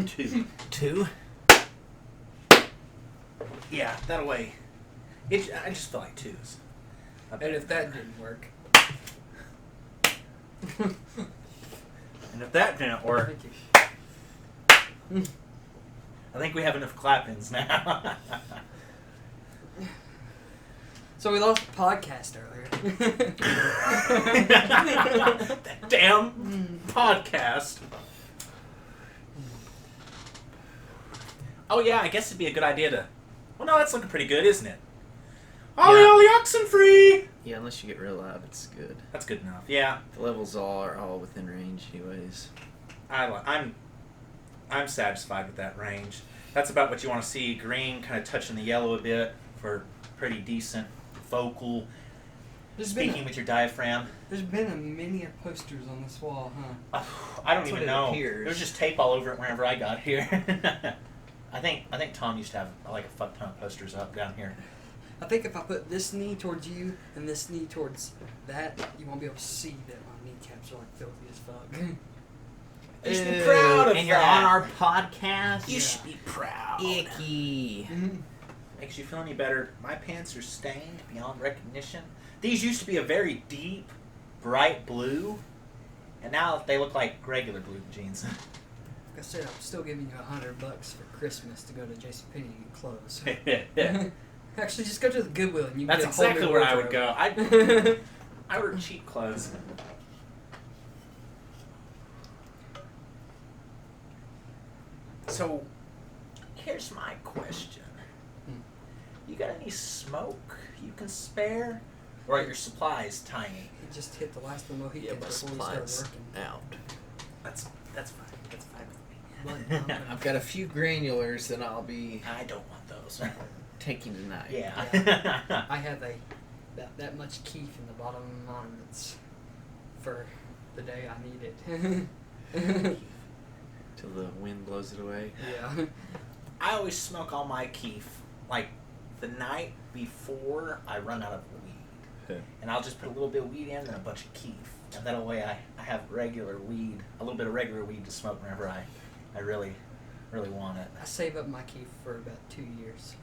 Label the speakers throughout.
Speaker 1: Two.
Speaker 2: Two?
Speaker 1: Yeah, that way. I just feel like twos.
Speaker 3: And if that didn't work.
Speaker 1: And if that didn't work,
Speaker 3: Thank you.
Speaker 1: I think we have enough clap-ins now.
Speaker 3: So we lost the podcast earlier.
Speaker 1: That damn podcast. Oh yeah, I guess it'd be a good idea to... Well, no, that's looking pretty good, isn't it? Ollie oxen free!
Speaker 2: Yeah, unless you get real loud, it's good.
Speaker 1: That's good enough. Yeah.
Speaker 2: The levels are all within range anyways.
Speaker 1: I'm satisfied with that range. That's about what you want to see. Green, kind of touching the yellow a bit for pretty decent vocal speaking with your diaphragm.
Speaker 3: There's been a many posters on this wall, huh?
Speaker 1: I don't
Speaker 2: That's
Speaker 1: even
Speaker 2: what it
Speaker 1: know.
Speaker 2: appears.
Speaker 1: There's just tape all over it whenever I got here. I think Tom used to have like a fuck ton of posters up down here.
Speaker 3: I think if I put this knee towards you and this knee towards that, you won't be able to see that my kneecaps are like filthy as fuck.
Speaker 1: You should be proud of
Speaker 2: and you're
Speaker 1: that.
Speaker 2: on our podcast?
Speaker 1: You should be proud.
Speaker 2: Icky.
Speaker 1: Makes you feel any better? My pants are stained beyond recognition. These used to be a very deep, bright blue, and now they look like regular blue jeans.
Speaker 3: Like I said, I'm still giving you $100 for Christmas to go to JCPenney and get clothes. Actually, just go to the Goodwill and you can
Speaker 1: That's
Speaker 3: get a whole
Speaker 1: exactly
Speaker 3: new
Speaker 1: where I would
Speaker 3: wardrobe.
Speaker 1: go. I order cheap clothes. So, here's my question. You got any smoke you can spare? Or are your supplies tiny?
Speaker 3: He just hit the last one he
Speaker 2: Yeah,
Speaker 3: could
Speaker 2: my
Speaker 3: before we started
Speaker 2: supplies
Speaker 3: working.
Speaker 2: out.
Speaker 1: That's fine. That's fine with me.
Speaker 3: But,
Speaker 2: I've got a few granulars that I'll be
Speaker 1: I don't want those.
Speaker 2: taking tonight.
Speaker 1: Yeah.
Speaker 3: I have that much keef in the bottom of mine that's for the day I need it.
Speaker 2: Till the wind blows it away.
Speaker 3: Yeah.
Speaker 1: I always smoke all my keef like the night before I run out of weed. And I'll just put a little bit of weed in and a bunch of keef. And that way I have regular weed, a little bit of regular weed to smoke whenever I really want it.
Speaker 3: I save up my keef for about 2 years.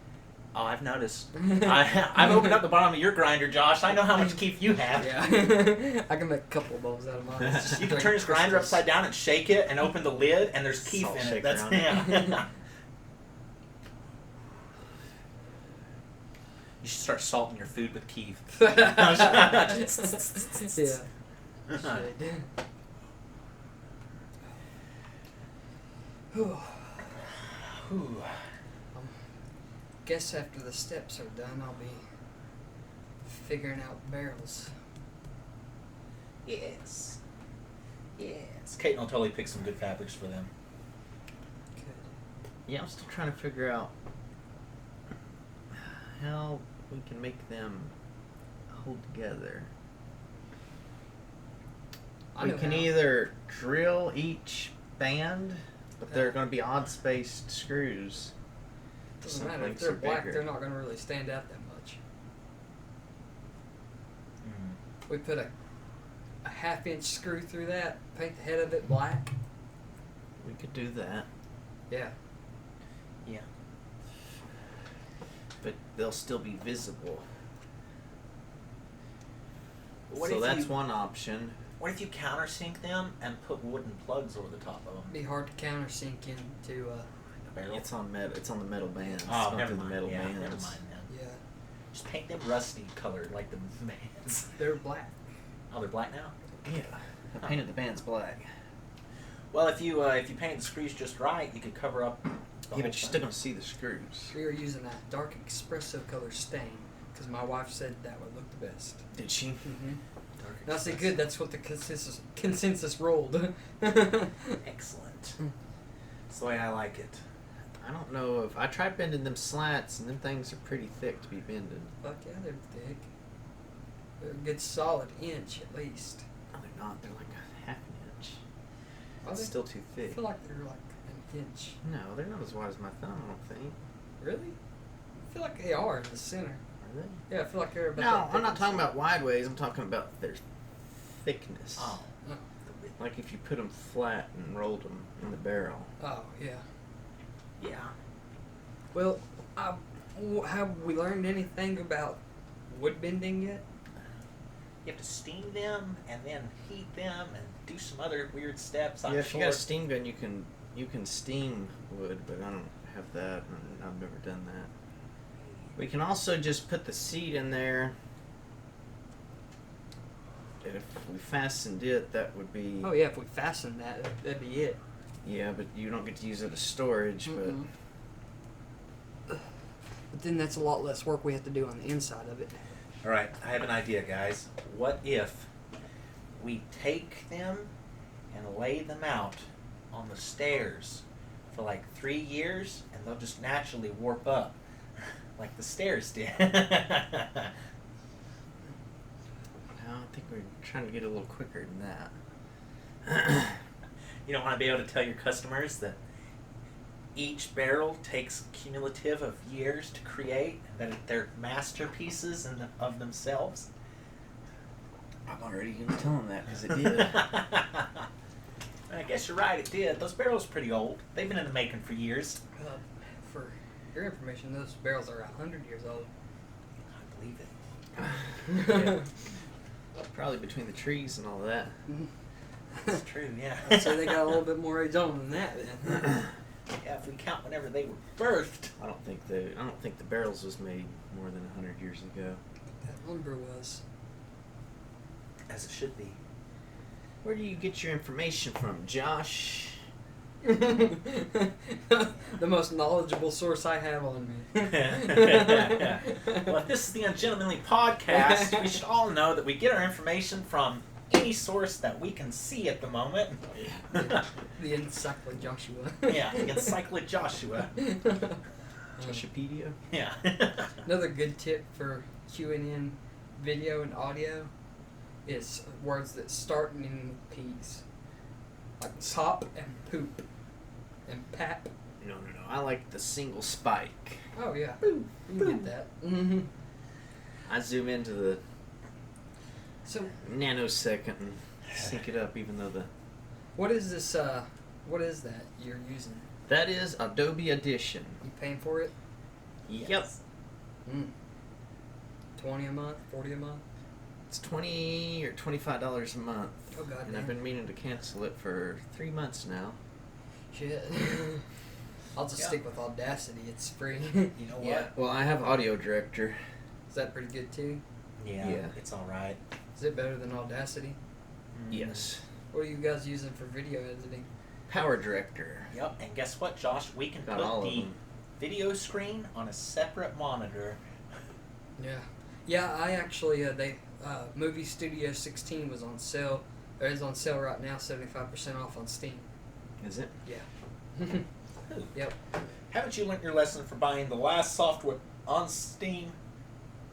Speaker 1: Oh, I've noticed. I've opened up the bottom of your grinder, Josh. I know how much keef you have.
Speaker 3: Yeah. I can make a couple of bowls out of mine.
Speaker 1: You can turn this grinder upside down and shake it and open the lid, and there's keef
Speaker 2: Salt
Speaker 1: in it.
Speaker 2: shaker
Speaker 1: That's
Speaker 2: on it.
Speaker 1: yeah. You should start salting your food with keef.
Speaker 3: Yeah. Should. Guess after the steps are done, I'll be figuring out barrels.
Speaker 1: Yes. Kate will totally pick some good fabrics for them.
Speaker 3: Good.
Speaker 2: Yeah, I'm still trying to figure out how we can make them hold together. We can either drill each band, but they're going to be odd spaced screws.
Speaker 3: Doesn't matter if they're black; they're not going to really stand out that much. We put a half-inch screw through that, paint the head of it black.
Speaker 2: We could do that.
Speaker 3: Yeah.
Speaker 1: Yeah.
Speaker 2: But they'll still be visible.
Speaker 1: What
Speaker 2: So
Speaker 1: if
Speaker 2: that's
Speaker 1: you-
Speaker 2: one option.
Speaker 1: What if you countersink them and put wooden plugs over the top of them?
Speaker 3: It'd be hard to countersink into.
Speaker 1: The barrel?
Speaker 2: It's on the metal bands.
Speaker 1: Oh,
Speaker 2: It's
Speaker 1: never
Speaker 2: through
Speaker 1: mind.
Speaker 2: the metal
Speaker 1: Yeah,
Speaker 2: bands.
Speaker 1: never mind then.
Speaker 3: Yeah.
Speaker 1: Just paint them rusty colored like the bands.
Speaker 3: They're black.
Speaker 1: Oh, they're black now?
Speaker 2: Yeah. I painted the bands black.
Speaker 1: Well, if you painted the screws just right, you could cover up the
Speaker 2: Yeah,
Speaker 1: whole
Speaker 2: but you're
Speaker 1: thing.
Speaker 2: still going to see the screws.
Speaker 3: We were using that dark espresso color stain because my wife said that would look the best.
Speaker 2: Did she?
Speaker 3: Mm-hmm. And I said, good, that's what the consensus rolled.
Speaker 1: Excellent. That's the way I like it.
Speaker 2: I don't know if... I tried bending them slats, and them things are pretty thick to be bended.
Speaker 3: Fuck yeah, they're thick. They're a good solid inch at least.
Speaker 2: No, they're not. They're like a half an inch.
Speaker 3: Are
Speaker 2: It's
Speaker 3: they?
Speaker 2: still too
Speaker 3: I
Speaker 2: thick.
Speaker 3: feel like they're like an inch.
Speaker 2: No, they're not as wide as my thumb, I don't think.
Speaker 3: Really? I feel like they are in the center.
Speaker 2: Are they?
Speaker 3: Yeah, I feel like they're about
Speaker 2: No,
Speaker 3: that
Speaker 2: I'm not
Speaker 3: thick
Speaker 2: talking
Speaker 3: in
Speaker 2: about wide ways. I'm talking about their thickness.
Speaker 1: Oh.
Speaker 3: Oh.
Speaker 2: Like if you put them flat and rolled them in the barrel.
Speaker 3: Oh, yeah.
Speaker 1: Yeah.
Speaker 3: Well, have we learned anything about wood bending yet?
Speaker 1: You have to steam them and then heat them and do some other weird steps. I'm
Speaker 2: If
Speaker 1: sure.
Speaker 2: you got a steam gun, you can steam wood, but I don't have that, and I've never done that. We can also just put the seat in there. And if we fastened it, that would be...
Speaker 3: Oh, yeah, if we fasten that, that'd be it.
Speaker 2: Yeah, but you don't get to use it as storage,
Speaker 3: Mm-mm. But then that's a lot less work we have to do on the inside of it.
Speaker 1: All right, I have an idea, guys. What if we take them and lay them out on the stairs for like 3 years, and they'll just naturally warp up, like the stairs did.
Speaker 2: I think we're trying to get a little quicker than that.
Speaker 1: You don't want to be able to tell your customers that each barrel takes cumulative of years to create, and that they're masterpieces of themselves.
Speaker 2: I'm already going to tell them that because it did.
Speaker 1: I guess you're right, it did. Those barrels are pretty old. They've been in the making for years.
Speaker 3: For your information, those barrels are 100 years old.
Speaker 1: I believe it.
Speaker 2: Yeah. Probably between the trees and all that.
Speaker 1: That's true, yeah.
Speaker 3: So they got a little bit more age on than that then.
Speaker 1: Yeah, if we count whenever they were birthed.
Speaker 2: I don't think the barrels was made more than 100 years ago.
Speaker 3: That lumber was.
Speaker 1: As it should be.
Speaker 2: Where do you get your information from, Josh?
Speaker 3: The most knowledgeable source I have on me.
Speaker 1: Well, if this is the Ungentlemanly Podcast, we should all know that we get our information from any source that we can see at the moment.
Speaker 3: The Encyclopedia Joshua.
Speaker 1: Yeah, the Encyclopedia Joshua.
Speaker 2: Joshipedia?
Speaker 1: Yeah.
Speaker 3: Another good tip for queuing in video and audio is words that start and end with P's. Like pop and poop and pap.
Speaker 2: No. I like the single spike.
Speaker 3: Oh, yeah. You can get that. Mm-hmm.
Speaker 2: I zoom into the
Speaker 3: So,
Speaker 2: nanosecond and sync it up, even though the...
Speaker 3: what is this, what is that you're using?
Speaker 2: That is Adobe Audition.
Speaker 3: You paying for it?
Speaker 2: Yep.
Speaker 3: 20 a month? 40 a month?
Speaker 2: It's $20 or $25 a month.
Speaker 3: Oh, God
Speaker 2: And I've been meaning to cancel it for 3 months now.
Speaker 3: Shit. I'll just stick with Audacity. It's free.
Speaker 1: You know what?
Speaker 2: Yeah. Well, I have Audio Director.
Speaker 3: Is that pretty good, too?
Speaker 1: Yeah,
Speaker 2: Yeah.
Speaker 1: it's alright.
Speaker 3: Is it better than Audacity?
Speaker 2: Yes.
Speaker 3: What are you guys using for video editing?
Speaker 2: Power Director.
Speaker 1: Yep, and guess what, Josh? We can
Speaker 2: Got
Speaker 1: put
Speaker 2: all of
Speaker 1: the
Speaker 2: them.
Speaker 1: video screen on a separate monitor.
Speaker 3: Yeah. Yeah, I actually, Movie Studio 16 was on sale. Or is on sale right now, 75% off on Steam.
Speaker 2: Is it?
Speaker 3: Yeah. Yep.
Speaker 1: Haven't you learned your lesson for buying the last software on Steam?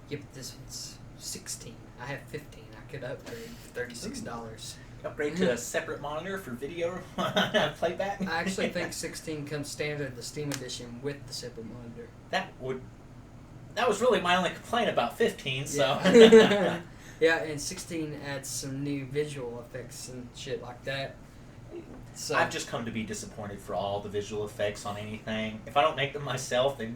Speaker 3: Yep, this one's 16. I have 15. I could upgrade for $36.
Speaker 1: Upgrade to a separate monitor for video playback?
Speaker 3: I actually think 16 comes standard, the Steam edition, with the separate monitor.
Speaker 1: That was really my only complaint about 15, so...
Speaker 3: Yeah. Yeah, and 16 adds some new visual effects and shit like that. So
Speaker 1: I've just come to be disappointed for all the visual effects on anything. If I don't make them myself, they're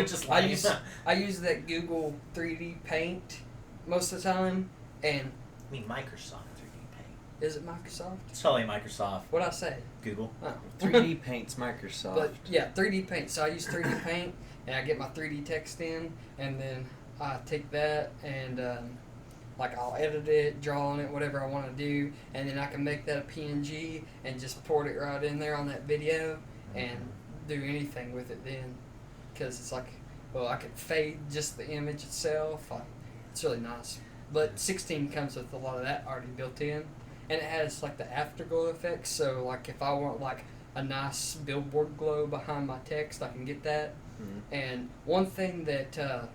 Speaker 1: just
Speaker 3: I
Speaker 1: lame.
Speaker 3: use that Google 3D Paint most of the time, and
Speaker 1: I mean Microsoft 3D Paint.
Speaker 3: is it Microsoft?
Speaker 1: It's totally Microsoft.
Speaker 3: What'd I say?
Speaker 1: Google.
Speaker 3: Oh.
Speaker 2: 3D Paint's Microsoft.
Speaker 3: But yeah, 3D Paint. So I use 3D Paint, and I get my 3D text in, and then I take that and I'll edit it, draw on it, whatever I want to do, and then I can make that a PNG and just port it right in there on that video and do anything with it then. Because it's like, well, I could fade just the image itself. It's really nice. But 16 comes with a lot of that already built in. And it has like the afterglow effects. So like if I want like a nice billboard glow behind my text, I can get that.
Speaker 2: Mm-hmm.
Speaker 3: And one thing that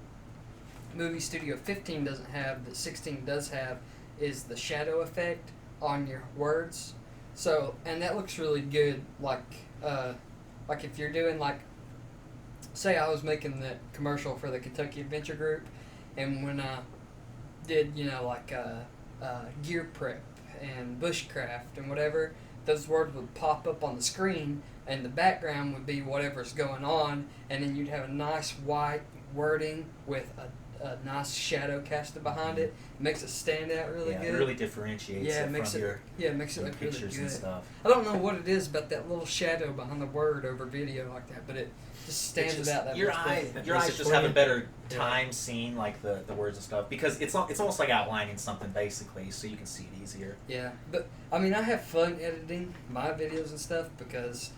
Speaker 3: Movie Studio 15 doesn't have, that 16 does have, is the shadow effect on your words. So, and that looks really good. Like if you're doing like, say I was making that commercial for the Kentucky Adventure Group, and when I did, gear prep and bushcraft and whatever, those words would pop up on the screen, and the background would be whatever's going on, and then you'd have a nice white wording with a nice shadow casted behind it. It makes it stand out really good.
Speaker 1: It really differentiates it from your
Speaker 3: it makes it look really
Speaker 1: pictures
Speaker 3: good.
Speaker 1: and stuff.
Speaker 3: I don't know what it is about that little shadow behind the word over video like that, but it just stands out that
Speaker 1: your
Speaker 3: much
Speaker 1: eyes
Speaker 3: better.
Speaker 1: just have a better time seeing like the words and stuff, because it's almost like outlining something basically, so you can see it easier.
Speaker 3: Yeah, but I mean, I have fun editing my videos and stuff because,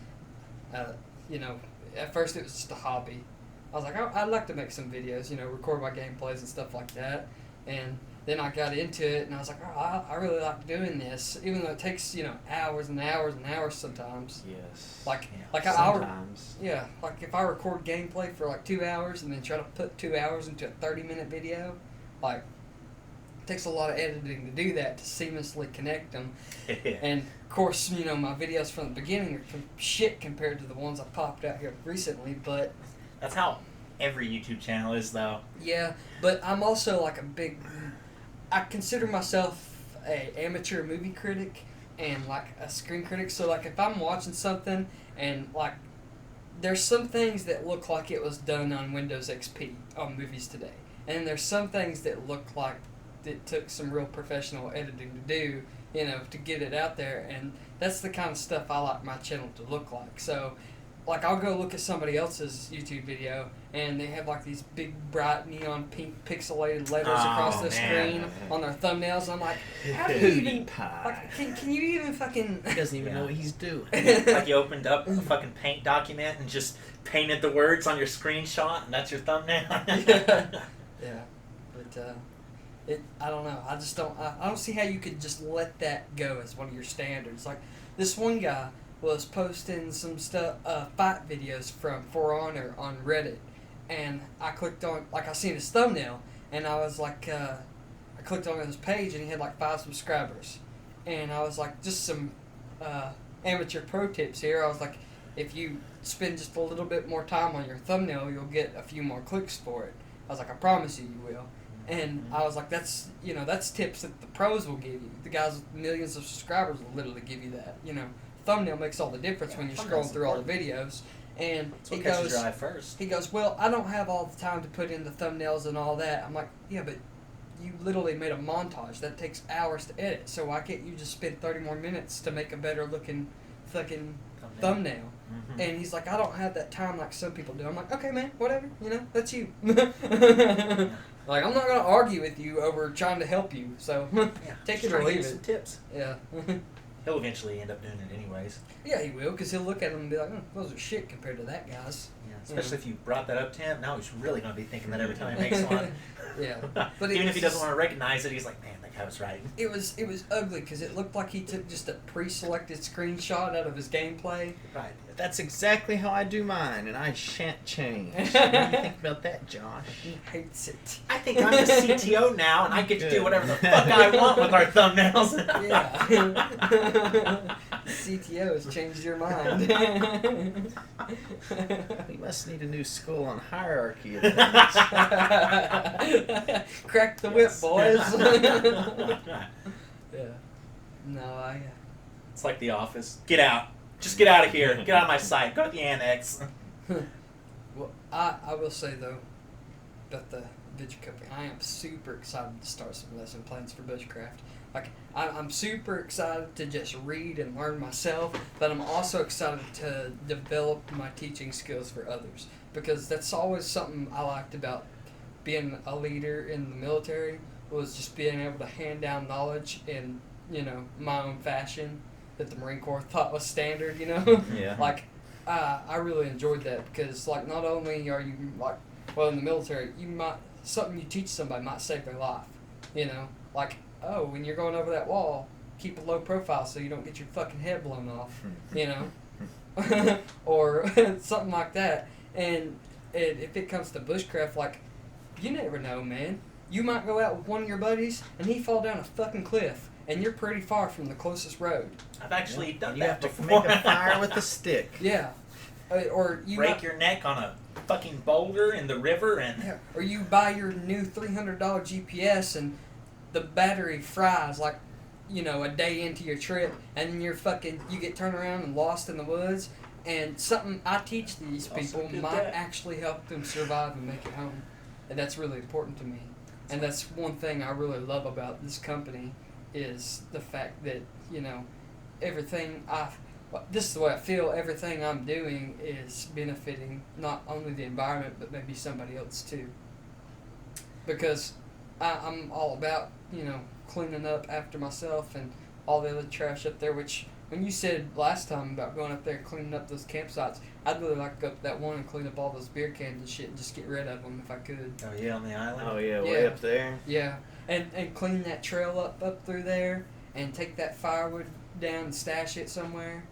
Speaker 3: you know, at first it was just a hobby. I was like, I'd like to make some videos, you know, record my gameplays and stuff like that. And then I got into it, and I was like, oh, I really like doing this, even though it takes, you know, hours and hours and hours sometimes.
Speaker 2: Yes.
Speaker 3: Like
Speaker 2: sometimes.
Speaker 3: like if I record gameplay for like 2 hours and then try to put 2 hours into a 30-minute video, like, it takes a lot of editing to do that, to seamlessly connect them. And of course, you know, my videos from the beginning are shit compared to the ones I popped out here recently, but
Speaker 1: that's how every YouTube channel is, though.
Speaker 3: yeah, but I'm also like I consider myself a amateur movie critic and like a screen critic. So like if I'm watching something and like there's some things that look like it was done on Windows XP on movies today, and there's some things that look like it took some real professional editing to do, you know, to get it out there, and that's the kind of stuff I like my channel to look like. So like I'll go look at somebody else's YouTube video and they have like these big bright neon pink pixelated letters across the screen on their thumbnails. I'm like, how do you even like, can you even fucking
Speaker 2: He doesn't even know what he's doing.
Speaker 1: Like you opened up a fucking paint document and just painted the words on your screenshot and that's your thumbnail.
Speaker 3: Yeah. But I don't know. I just don't I don't see how you could just let that go as one of your standards. Like this one guy was posting some stuff, fight videos from For Honor on Reddit, and I clicked on, like, I seen his thumbnail, and I was like, I clicked on his page, and he had like 5 subscribers, and I was like, just some amateur pro tips here. I was like, if you spend just a little bit more time on your thumbnail, you'll get a few more clicks for it. I was like, I promise you, you will. And I was like, that's tips that the pros will give you. The guys with millions of subscribers will literally give you that, you know. Thumbnail makes all the difference when you're scrolling through all the videos. And he goes, well, I don't have all the time to put in the thumbnails and all that. I'm like, yeah, but you literally made a montage that takes hours to edit, so why can't you just spend 30 more minutes to make a better looking fucking thumbnail? Mm-hmm. And he's like, I don't have that time like some people do. I'm like, okay, man, whatever, you know, that's you. Like, I'm not gonna argue with you over trying to help you, so take it or leave it.
Speaker 1: Some tips.
Speaker 3: Yeah.
Speaker 1: He'll eventually end up doing it anyways.
Speaker 3: Yeah, he will, because he'll look at them and be like, those are shit compared to that guy's.
Speaker 1: Yeah, especially if you brought that up to him. Now he's really going to be thinking that every time he makes one.
Speaker 3: Yeah.
Speaker 1: But even if he doesn't want to recognize it, he's like, man, that guy was right.
Speaker 3: It was ugly, because it looked like he took just a pre-selected screenshot out of his gameplay.
Speaker 1: Right.
Speaker 2: That's exactly how I do mine, and I shan't change. What do you think about that, Josh?
Speaker 3: He hates it.
Speaker 1: I think I'm the CTO now, and I get to do whatever the fuck I want with our thumbnails.
Speaker 3: Yeah. CTO has changed your mind.
Speaker 2: We must need a new school on hierarchy.
Speaker 3: Crack the whip, boys. Yeah. No,
Speaker 1: It's like The Office. Get out. Just get out of here. Get out of my sight. Go to the annex.
Speaker 3: Well, I will say, though, about the video company, I am super excited to start some lesson plans for bushcraft. Like, I'm super excited to just read and learn myself, but I'm also excited to develop my teaching skills for others, because that's always something I liked about being a leader in the military, was just being able to hand down knowledge in, you know, my own fashion that the Marine Corps thought was standard, you know?
Speaker 2: Yeah.
Speaker 3: Like, I really enjoyed that, because, like, not only are you, like, well, in the military, something you teach somebody might save their life, you know? Like, oh, when you're going over that wall, keep a low profile so you don't get your fucking head blown off, you know? Or something like that. And if it comes to bushcraft, like, you never know, man. You might go out with one of your buddies, and he fall down a fucking cliff, and you're pretty far from the closest road.
Speaker 1: I've actually done
Speaker 2: you
Speaker 1: that
Speaker 2: have to
Speaker 1: before.
Speaker 2: make a fire with a stick.
Speaker 3: Yeah. Or you
Speaker 1: break your neck on a fucking boulder in the river, and
Speaker 3: yeah. Or you buy your new $300 GPS and the battery fries like a day into your trip, and then you get turned around and lost in the woods, and something I teach these people might actually help them survive and make it home, and that's really important to me. And that's one thing I really love about this company is the fact that, this is the way I feel, everything I'm doing is benefiting not only the environment, but maybe somebody else too. Because I'm all about, cleaning up after myself and all the other trash up there, which when you said last time about going up there and cleaning up those campsites, I'd really like to go up to that one and clean up all those beer cans and shit and just get rid of them if I could.
Speaker 1: Oh, yeah, on the island?
Speaker 2: Oh, yeah, way up there?
Speaker 3: Yeah, and clean that trail up through there and take that firewood down and stash it somewhere.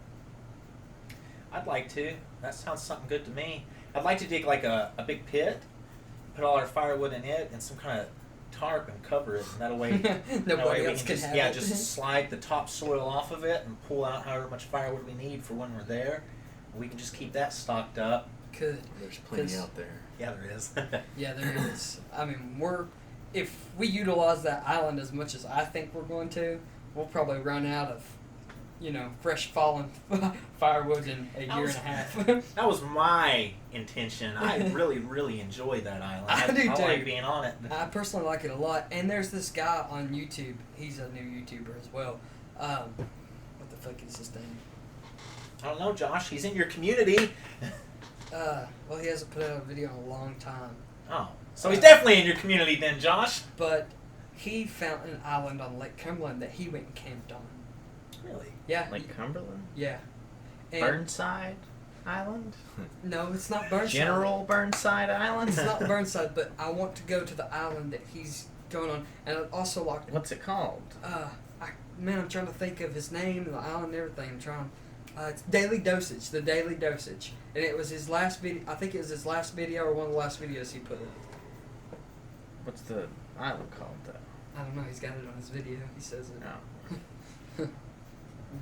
Speaker 1: I'd like to. That sounds something good to me. I'd like to dig like a big pit, put all our firewood in it, and some kind of tarp and cover it. And that way,
Speaker 3: Nobody else can have it.
Speaker 1: just slide the topsoil off of it and pull out however much firewood we need for when we're there. We can just keep that stocked up.
Speaker 3: Could.
Speaker 2: There's plenty out there.
Speaker 1: Yeah, there is.
Speaker 3: Yeah, there is. I mean, if we utilize that island as much as I think we're going to, we'll probably run out of, fresh fallen firewood in a year and a half.
Speaker 1: That was my intention. I really, really enjoy that island.
Speaker 3: I do too.
Speaker 1: I like being on it.
Speaker 3: I personally like it a lot. And there's this guy on YouTube. He's a new YouTuber as well. What the fuck is his name?
Speaker 1: I don't know, Josh. He's in your community.
Speaker 3: Well, he hasn't put out a video in a long time.
Speaker 1: Oh, so he's definitely in your community then, Josh.
Speaker 3: But he found an island on Lake Cumberland that he went and camped on.
Speaker 1: Really?
Speaker 3: Yeah.
Speaker 2: Lake Cumberland?
Speaker 3: Yeah. And
Speaker 2: Burnside Island?
Speaker 3: No, it's not Burnside.
Speaker 2: General Burnside Island?
Speaker 3: It's not Burnside, but I want to go to the island that he's going on. And I'd also like...
Speaker 2: What's it called?
Speaker 3: I'm trying to think of his name, the island and everything. It's Daily Dosage, the Daily Dosage. And it was his last video, I think it was his last video or one of the last videos he put in.
Speaker 2: What's the island called, though?
Speaker 3: I don't know, he's got it on his video, he says it.
Speaker 2: No.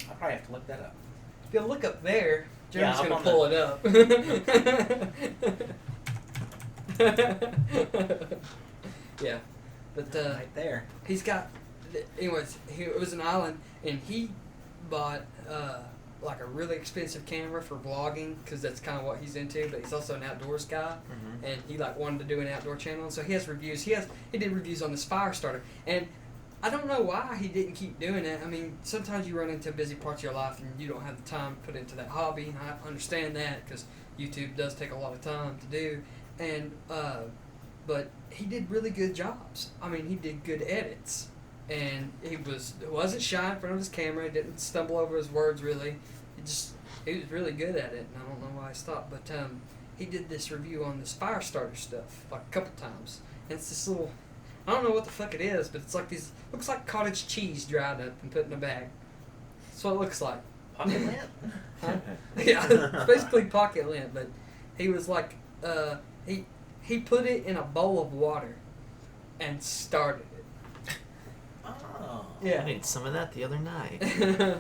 Speaker 1: I'll probably have to look that up.
Speaker 3: If you look up there, Jeremy's
Speaker 1: Yeah,
Speaker 3: going to pull it up. Yeah. But,
Speaker 1: right there.
Speaker 3: He's got, anyways, it was an island, and he bought, like a really expensive camera for vlogging, because that's kind of what he's into, but he's also an outdoors guy, and he wanted to do an outdoor channel, and so he has reviews. He did reviews on this fire starter, and I don't know why he didn't keep doing it. I mean, sometimes you run into busy parts of your life and you don't have the time to put into that hobby, and I understand that because YouTube does take a lot of time to do, and but he did really good jobs. I mean, he did good edits. And he wasn't shy in front of his camera. He didn't stumble over his words really. He was really good at it, and I don't know why I stopped. But he did this review on this fire starter stuff like a couple times. And it's this little, I don't know what the fuck it is, but it's like these, looks like cottage cheese dried up and put in a bag. That's what it looks like.
Speaker 1: Pocket lint?
Speaker 3: Huh? Yeah, it's basically pocket lint. But he was like, he put it in a bowl of water and started.
Speaker 1: Oh.
Speaker 3: Yeah.
Speaker 2: I need some of that the other night.
Speaker 1: Yeah.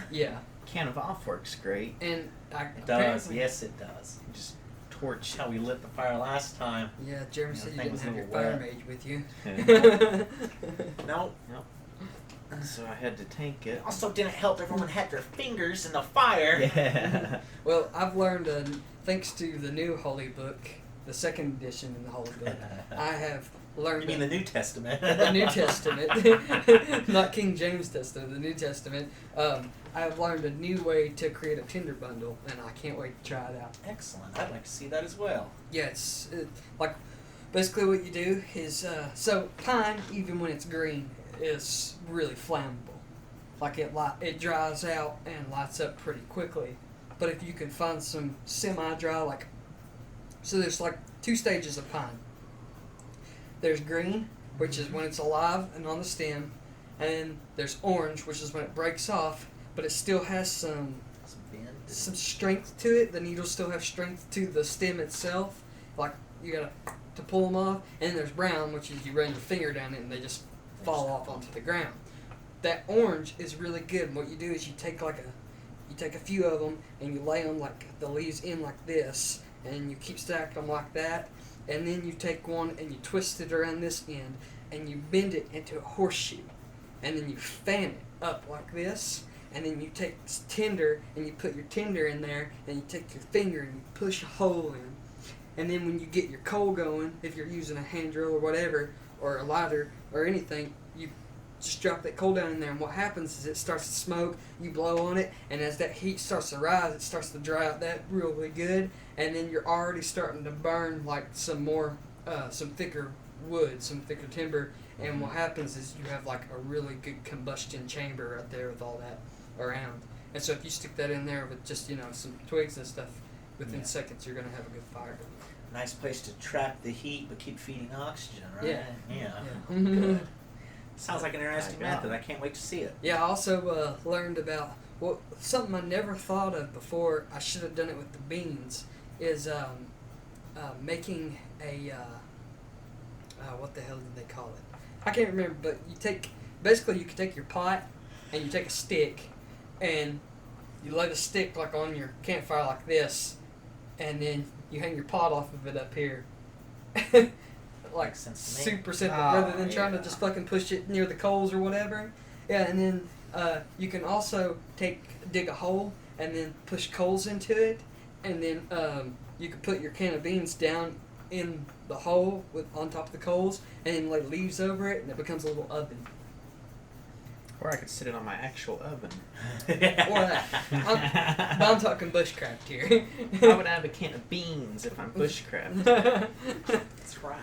Speaker 3: Yeah.
Speaker 2: Can of off works great.
Speaker 3: And
Speaker 1: It does. Yes, it does.
Speaker 2: Just torch.
Speaker 1: How we lit the fire last time.
Speaker 3: Yeah, Jeremy said you
Speaker 1: thing
Speaker 3: didn't
Speaker 1: was a
Speaker 3: have your
Speaker 1: little
Speaker 3: fire
Speaker 1: wet.
Speaker 3: mage with you.
Speaker 1: No.
Speaker 2: So I had to tank it.
Speaker 1: Also didn't help everyone had their fingers in the fire.
Speaker 2: Yeah.
Speaker 3: Well, I've learned, thanks to the new Holy Book, the second edition in the Holy Book, I have learned...
Speaker 1: You mean the New Testament?
Speaker 3: The New Testament. Not King James Testament, the New Testament. I have learned a new way to create a Tinder bundle, and I can't wait to try it out.
Speaker 1: Excellent. I'd like to see that as well.
Speaker 3: Yeah, it's like, basically what you do is, so pine, even when it's green, is really flammable. Like it dries out and lights up pretty quickly. But if you can find some semi-dry, so there's like two stages of pine. There's green, which is when it's alive and on the stem, and there's orange, which is when it breaks off, but it still has some strength to it. The needles still have strength to the stem itself. Like you gotta to pull them off. And then there's brown, which is you run your finger down it and they just fall off onto the ground. That orange is really good. And what you do is you take a few of them and you lay them like the leaves in like this, and you keep stacking them like that. And then you take one and you twist it around this end and you bend it into a horseshoe. and then you fan it up like this, and then you take tinder, and you put your tinder in there, and you take your finger and you push a hole in. And then when you get your coal going, if you're using a hand drill or whatever, or a lighter or anything, you just drop that coal down in there, and what happens is it starts to smoke, you blow on it, and as that heat starts to rise, it starts to dry out that really good, and then you're already starting to burn like some more, some thicker wood, some thicker timber, and what happens is you have like a really good combustion chamber right there with all that around. And so if you stick that in there with just, some twigs and stuff, within seconds you're going to have a good fire going.
Speaker 1: Nice place to trap the heat but keep feeding oxygen, right?
Speaker 3: Yeah.
Speaker 1: Good. Sounds like an interesting method. I can't wait to see it.
Speaker 3: Yeah, I also learned about something I never thought of before. I should have done it with the beans. Is making a what the hell did they call it? I can't remember. But you can take your pot and you take a stick and you lay the stick like on your campfire like this, and then you hang your pot off of it up here. Like super simple, rather than trying to just fucking push it near the coals or whatever. Yeah, and then you can also dig a hole and then push coals into it, and then you can put your can of beans down in the hole on top of the coals, and then lay leaves over it, and it becomes a little oven.
Speaker 2: Or I could sit it on my actual oven.
Speaker 3: Or that. I'm talking bushcraft here.
Speaker 2: I would have a can of beans if I'm bushcraft.
Speaker 1: That's right.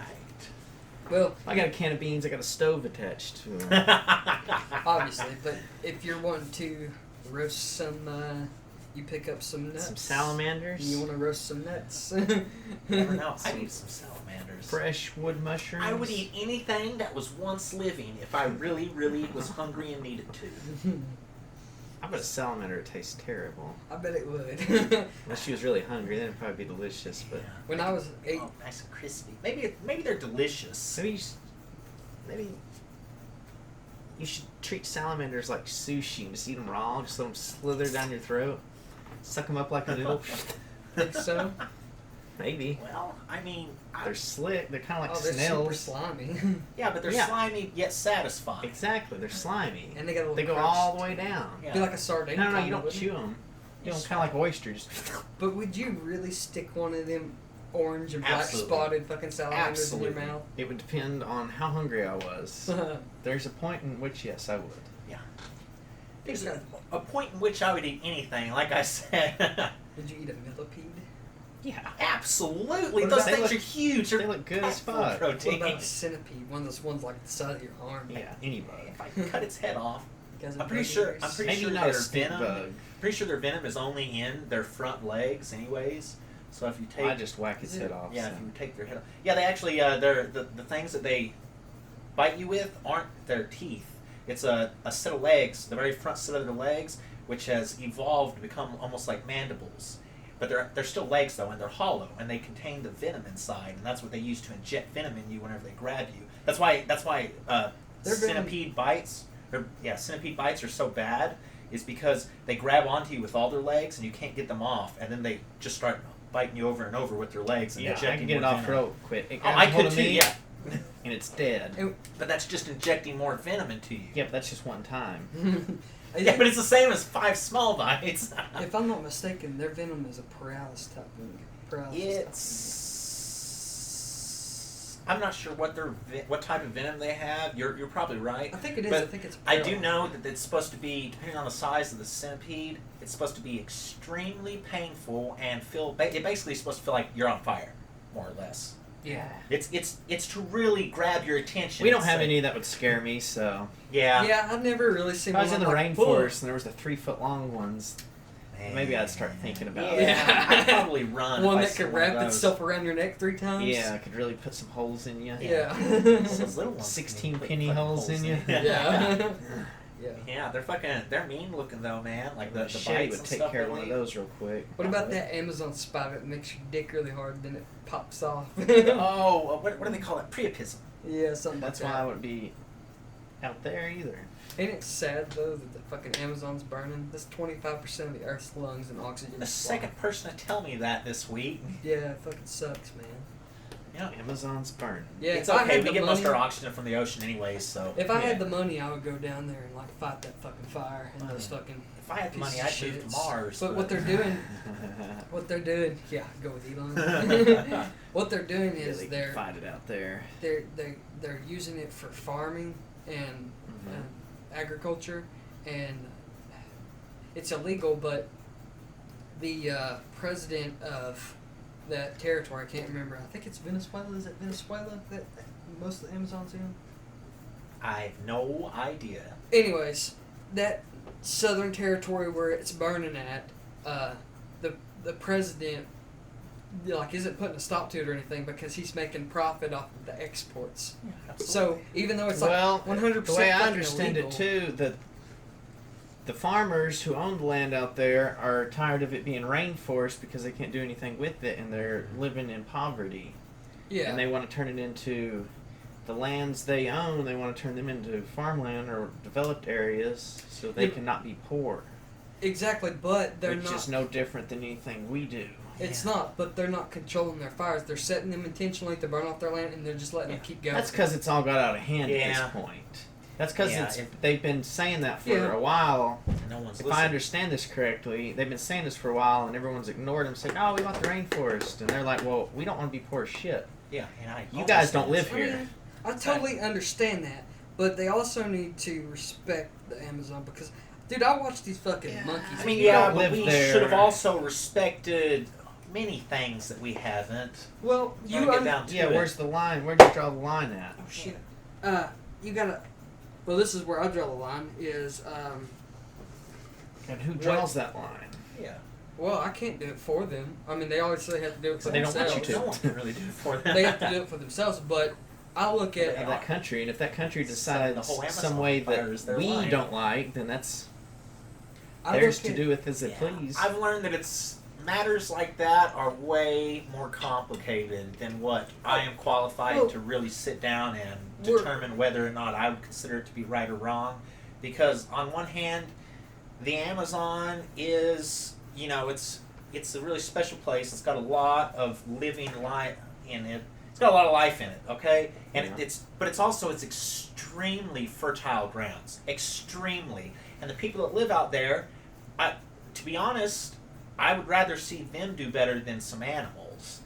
Speaker 3: Well,
Speaker 2: if I got a can of beans, I got a stove attached to it.
Speaker 3: Obviously, but if you're wanting to roast some, you pick up some nuts.
Speaker 2: Some salamanders.
Speaker 3: You want to roast some nuts.
Speaker 1: Never know. I'd eat some salamanders.
Speaker 2: Fresh wood mushrooms.
Speaker 1: I would eat anything that was once living if I really, really was hungry and needed to.
Speaker 2: I bet a salamander would taste terrible.
Speaker 3: I bet it would.
Speaker 2: Unless she was really hungry, then it'd probably be delicious. But
Speaker 3: when I was 8,
Speaker 1: nice and crispy. Maybe they're delicious.
Speaker 2: Maybe you should treat salamanders like sushi and just eat them raw. Just let them slither down your throat, suck them up like a noodle.
Speaker 3: Think so?
Speaker 2: Maybe.
Speaker 1: Well, I mean,
Speaker 2: they're slick. They're kind of like
Speaker 3: they're
Speaker 2: snails.
Speaker 3: super slimy.
Speaker 1: Yeah, but they're slimy yet satisfying.
Speaker 2: Exactly, they're slimy.
Speaker 3: And they got a little
Speaker 2: They go
Speaker 3: crunch.
Speaker 2: all the way down.
Speaker 1: Yeah.
Speaker 3: Be like a sardine.
Speaker 2: No,
Speaker 3: kinda,
Speaker 2: you don't
Speaker 3: wouldn't
Speaker 2: chew them. You don't kind of like oysters.
Speaker 3: But would you really stick one of them orange and black
Speaker 1: Absolutely.
Speaker 3: spotted fucking salamanders in your mouth?
Speaker 2: It would depend on how hungry I was. There's a point in which, yes, I would.
Speaker 1: Yeah. There's a point in which I would eat anything, like I said.
Speaker 3: Would you eat a millipede?
Speaker 2: Yeah.
Speaker 1: Absolutely.
Speaker 3: What
Speaker 1: Those
Speaker 3: about-
Speaker 1: things are huge.
Speaker 2: They look good as
Speaker 1: full of
Speaker 2: fuck.
Speaker 1: protein.
Speaker 3: What about a centipede? One of those ones like the size of your arm.
Speaker 2: Yeah, any bug.
Speaker 1: If I cut its head off,
Speaker 3: Guys
Speaker 1: I'm
Speaker 3: are
Speaker 1: pretty
Speaker 3: predators.
Speaker 1: sure
Speaker 2: Maybe not
Speaker 1: their
Speaker 2: a stink
Speaker 1: venom.
Speaker 2: bug.
Speaker 1: Pretty sure their venom is only in their front legs, anyways. So if you take,
Speaker 2: I just whack its head off.
Speaker 1: yeah,
Speaker 2: so.
Speaker 1: if you take their head off, yeah, they actually they're the things that they bite you with aren't their teeth. It's a set of legs, the very front set of their legs, which has evolved to become almost like mandibles. But they're still legs though, and they're hollow, and they contain the venom inside, and that's what they use to inject venom in you whenever they grab you. That's why centipede bites are so bad, is because they grab onto you with all their legs, and you can't get them off, and then they just start biting you over and over with their legs and
Speaker 2: Yeah, I
Speaker 1: injecting
Speaker 2: can get it
Speaker 1: more
Speaker 2: off
Speaker 1: venom.
Speaker 2: real quick. It
Speaker 1: Oh, I
Speaker 2: grabs hold
Speaker 1: could
Speaker 2: of
Speaker 1: too,
Speaker 2: me,
Speaker 1: yeah.
Speaker 2: And it's dead.
Speaker 1: But that's just injecting more venom into you.
Speaker 2: Yeah, but that's just one time.
Speaker 1: Yeah, but it's the same as 5 small bites.
Speaker 3: If I'm not mistaken, their venom is a paralysis type thing.
Speaker 1: I'm not sure what type of venom they have. You're probably right.
Speaker 3: I think it is.
Speaker 1: But
Speaker 3: I think it's.
Speaker 1: I do know that it's supposed to be, depending on the size of the centipede, it's supposed to be extremely painful and it basically is supposed to feel like you're on fire, more or less.
Speaker 3: Yeah.
Speaker 1: It's to really grab your attention.
Speaker 2: We don't have any that would scare me, so.
Speaker 1: Yeah.
Speaker 3: Yeah, I've never really seen.
Speaker 2: If I was
Speaker 3: one
Speaker 2: in the
Speaker 3: like,
Speaker 2: rainforest and there was the 3-foot-long ones, maybe I'd start thinking about it.
Speaker 1: Yeah, I'd probably run.
Speaker 3: One
Speaker 1: if I
Speaker 3: that
Speaker 1: saw
Speaker 3: could
Speaker 1: one of
Speaker 3: wrap
Speaker 1: those.
Speaker 3: itself around your neck 3 times.
Speaker 2: Yeah, I could really put some holes in you.
Speaker 3: Yeah.
Speaker 1: Those little ones
Speaker 2: 16
Speaker 1: can put
Speaker 2: penny
Speaker 1: fucking
Speaker 2: holes in you.
Speaker 3: Yeah. Yeah.
Speaker 1: Yeah, they're mean looking though, man. Like the
Speaker 2: Machete
Speaker 1: bites
Speaker 2: would
Speaker 1: and
Speaker 2: take
Speaker 1: stuff
Speaker 2: care of
Speaker 1: they
Speaker 2: one of
Speaker 1: leave.
Speaker 2: those real quick.
Speaker 3: What about that Amazon spider that makes your dick really hard, then it pops off?
Speaker 1: Oh, what do they call it? Priapism.
Speaker 3: Yeah, something
Speaker 2: That's
Speaker 3: like
Speaker 2: why I
Speaker 3: that.
Speaker 2: wouldn't be out there either.
Speaker 3: Ain't it sad though that the fucking Amazon's burning? That's 25% of the Earth's lungs and oxygen.
Speaker 1: The
Speaker 3: supply.
Speaker 1: second person to tell me that this week.
Speaker 3: Yeah, it fucking sucks, man.
Speaker 1: Yeah.
Speaker 2: Amazon's burning.
Speaker 3: Yeah,
Speaker 1: It's
Speaker 3: if I
Speaker 1: okay.
Speaker 3: had
Speaker 1: We
Speaker 3: the
Speaker 1: get most of
Speaker 3: money-
Speaker 1: our oxygen from the ocean anyways, so.
Speaker 3: If I had the money, I would go down there and like fight that fucking fire and those fucking.
Speaker 1: If I had the money,
Speaker 3: pieces
Speaker 1: I'd
Speaker 3: of
Speaker 1: move to
Speaker 3: shits.
Speaker 1: Mars.
Speaker 3: But what they're doing, yeah, go with Elon. What they're doing
Speaker 2: Yeah,
Speaker 3: is
Speaker 2: they can
Speaker 3: they're
Speaker 2: fight it out there.
Speaker 3: they're using it for farming and agriculture, and it's illegal. But the president of that territory, I can't remember. I think it's Venezuela. Is it Venezuela that most of the Amazon's in?
Speaker 1: I have no idea.
Speaker 3: Anyways, that southern territory where it's burning at, the president like isn't putting a stop to it or anything because he's making profit off of the exports.
Speaker 1: Yeah,
Speaker 3: So even though it's
Speaker 2: well,
Speaker 3: like 100%
Speaker 2: the way I
Speaker 3: fucking
Speaker 2: understand
Speaker 3: illegal,
Speaker 2: it too, the farmers who own the land out there are tired of it being rainforest because they can't do anything with it, and they're living in poverty.
Speaker 3: yeah,
Speaker 2: And they want to turn it into the lands they own. They want to turn them into farmland or developed areas so they
Speaker 3: Yeah.
Speaker 2: cannot be poor.
Speaker 3: exactly. But they're
Speaker 2: which
Speaker 3: not.
Speaker 2: is no different than anything we do.
Speaker 3: It's
Speaker 1: Yeah.
Speaker 3: not. But they're not controlling their fires. They're setting them intentionally to burn off their land, and they're just letting them keep going.
Speaker 2: That's because it's all got out of hand at
Speaker 1: Yeah.
Speaker 2: this point. That's because
Speaker 1: Yeah,
Speaker 2: they've been saying that for
Speaker 3: Yeah.
Speaker 2: a while.
Speaker 1: No one's
Speaker 2: If
Speaker 1: listening.
Speaker 2: I understand this correctly, they've been saying this for a while, and everyone's ignored them, saying, "Oh, we want the rainforest," and they're like, "Well, we don't want to be poor as shit.
Speaker 1: Yeah, and I.
Speaker 2: You guys don't live
Speaker 3: I
Speaker 2: here."
Speaker 3: mean, I totally understand that, but they also need to respect the Amazon because, dude, I watch these fucking monkeys.
Speaker 1: I mean,
Speaker 2: You
Speaker 1: yeah,
Speaker 2: don't
Speaker 1: but
Speaker 2: live
Speaker 1: we
Speaker 2: there.
Speaker 1: should have also respected many things that we haven't.
Speaker 3: well,
Speaker 1: When we get down to
Speaker 2: Yeah,
Speaker 1: it.
Speaker 2: where's the line? Where do you draw the line at?
Speaker 3: Oh shit. You gotta. Well, this is where I draw the line. Is
Speaker 2: And who draws that line?
Speaker 1: Yeah.
Speaker 3: well, I can't do it for them. I mean, they always say they have to do it for
Speaker 2: But they don't want
Speaker 3: themselves.
Speaker 2: you
Speaker 1: No one can really do it for them.
Speaker 3: They have to do it for themselves. But I look
Speaker 2: They
Speaker 3: at
Speaker 2: have that country, and if that country
Speaker 1: So
Speaker 2: decides
Speaker 1: the whole Amazon
Speaker 2: some way
Speaker 1: fire is
Speaker 2: that
Speaker 1: their
Speaker 2: we
Speaker 1: line.
Speaker 2: don't like, then that's
Speaker 3: I
Speaker 2: theirs
Speaker 3: look
Speaker 2: to
Speaker 3: at-
Speaker 2: do with as they
Speaker 1: Yeah.
Speaker 2: please.
Speaker 1: I've learned that matters like that are way more complicated than what I am qualified
Speaker 3: Well,
Speaker 1: to really sit down and
Speaker 3: we're-
Speaker 1: determine whether or not I would consider it to be right or wrong. Because on one hand, the Amazon is, it's a really special place. It's got a lot of living life in it. It's got a lot of life in it, okay? And
Speaker 2: Yeah.
Speaker 1: it's also extremely fertile grounds, extremely. And the people that live out there, to be honest, I would rather see them do better than some animals,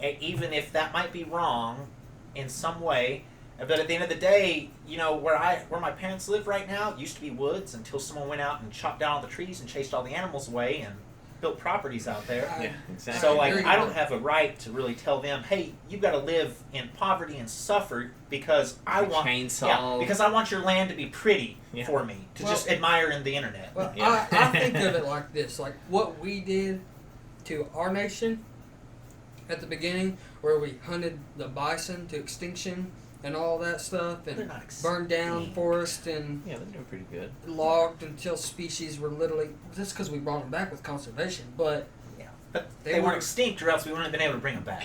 Speaker 1: even if that might be wrong in some way. But at the end of the day, where my parents live right now used to be woods until someone went out and chopped down all the trees and chased all the animals away and built properties out there.
Speaker 2: Yeah, exactly.
Speaker 1: So
Speaker 3: agree,
Speaker 1: I don't
Speaker 3: but-
Speaker 1: have a right to really tell them, hey, you've got to live in poverty and suffer because I want because I want your land to be pretty
Speaker 2: Yeah.
Speaker 1: for me to
Speaker 3: Well-
Speaker 1: just admire in the internet.
Speaker 3: Well,
Speaker 2: Yeah.
Speaker 3: I think of it like this: like what we did to our nation at the beginning, where we hunted the bison to extinction and all that stuff,
Speaker 1: They're
Speaker 3: and
Speaker 1: not
Speaker 3: burned down
Speaker 1: extinct.
Speaker 3: forest and
Speaker 2: Yeah, they're doing pretty good.
Speaker 3: logged until species were literally. That's because we brought them back with conservation, but
Speaker 1: Yeah. But
Speaker 3: They
Speaker 1: they
Speaker 3: were-
Speaker 1: weren't extinct, or else we wouldn't have been able to bring them back.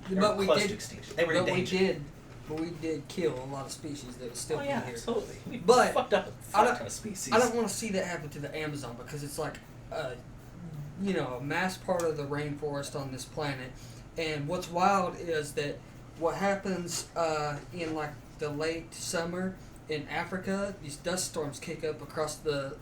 Speaker 1: They
Speaker 3: but
Speaker 1: were
Speaker 3: we
Speaker 1: close
Speaker 3: did.
Speaker 1: to extinction. They were
Speaker 3: But
Speaker 1: endangered.
Speaker 3: we did kill a lot of species that would still
Speaker 1: Oh
Speaker 3: be
Speaker 1: yeah,
Speaker 3: here.
Speaker 1: absolutely. We
Speaker 3: But
Speaker 1: fucked up a
Speaker 3: I
Speaker 1: fuck ton of species.
Speaker 3: I don't want to see that happen to the Amazon because it's like, a mass part of the rainforest on this planet. And what's wild is that what happens in like the late summer in Africa, these dust storms kick up across the